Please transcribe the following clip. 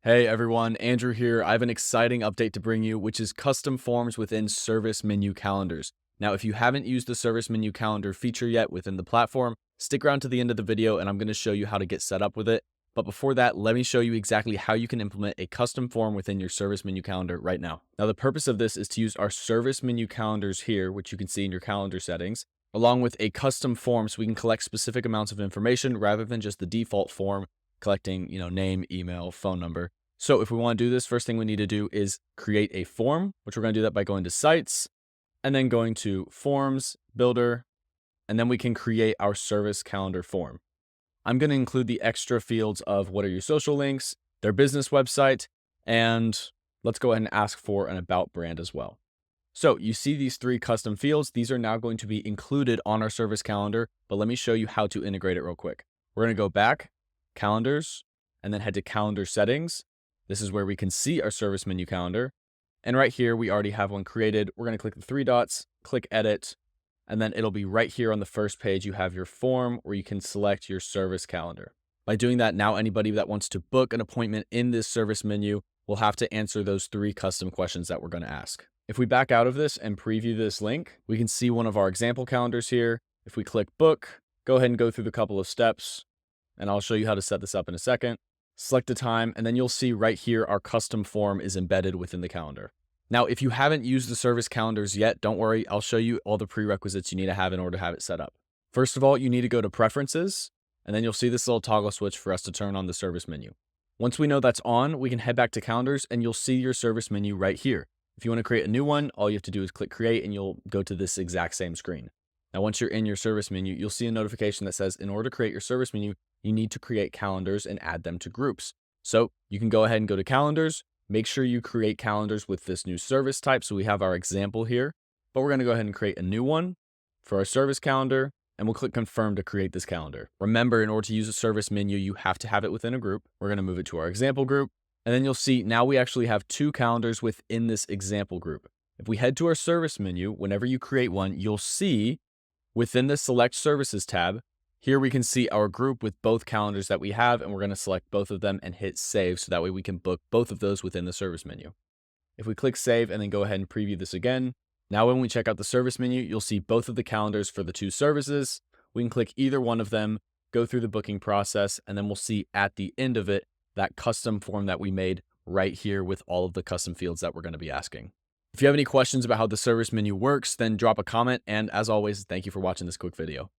Hey everyone, Andrew here. I have an exciting update to bring you, which is custom forms within service menu calendars. Now, if you haven't used the service menu calendar feature yet within the platform, stick around to the end of the video and I'm going to show you how to get set up with it. But before that, let me show you exactly how you can implement a custom form within your service menu calendar right now. Now, the purpose of this is to use our service menu calendars here, which you can see in your calendar settings, along with a custom form so we can collect specific amounts of information rather than just the default form collecting, name, email, phone number. So if we want to do this, first thing we need to do is create a form, which we're going to do that by going to Sites and then going to Forms, Builder, and then we can create our service calendar form. I'm going to include the extra fields of what are your social links, their business website, and let's go ahead and ask for an about brand as well. So you see these three custom fields. These are now going to be included on our service calendar, but let me show you how to integrate it real quick. We're going to go back, Calendars, and then head to Calendar Settings. This is where we can see our service menu calendar. And right here, we already have one created. We're going to click the three dots, click Edit, and then it'll be right here on the first page. You have your form where you can select your service calendar. By doing that, now anybody that wants to book an appointment in this service menu will have to answer those three custom questions that we're going to ask. If we back out of this and preview this link, we can see one of our example calendars here. If we click Book, go ahead and go through the couple of steps, and I'll show you how to set this up in a second. Select a time, and then you'll see right here our custom form is embedded within the calendar. Now, if you haven't used the service calendars yet, don't worry, I'll show you all the prerequisites you need to have in order to have it set up. First of all, you need to go to Preferences, and then you'll see this little toggle switch for us to turn on the service menu. Once we know that's on, we can head back to Calendars, and you'll see your service menu right here. If you want to create a new one, all you have to do is click Create, and you'll go to this exact same screen. Now, once you're in your service menu, you'll see a notification that says, in order to create your service menu, you need to create calendars and add them to groups. So you can go ahead and go to Calendars, make sure you create calendars with this new service type. So we have our example here, but we're going to go ahead and create a new one for our service calendar, and we'll click Confirm to create this calendar. Remember, in order to use a service menu, you have to have it within a group. We're going to move it to our example group, and then you'll see now we actually have two calendars within this example group. If we head to our service menu, whenever you create one, you'll see within the Select Services tab, here we can see our group with both calendars that we have, and we're going to select both of them and hit Save, so that way we can book both of those within the service menu. If we click Save and then go ahead and preview this again, now when we check out the service menu, you'll see both of the calendars for the two services. We can click either one of them, go through the booking process, and then we'll see at the end of it, that custom form that we made right here with all of the custom fields that we're going to be asking. If you have any questions about how the service menu works, then drop a comment. And as always, thank you for watching this quick video.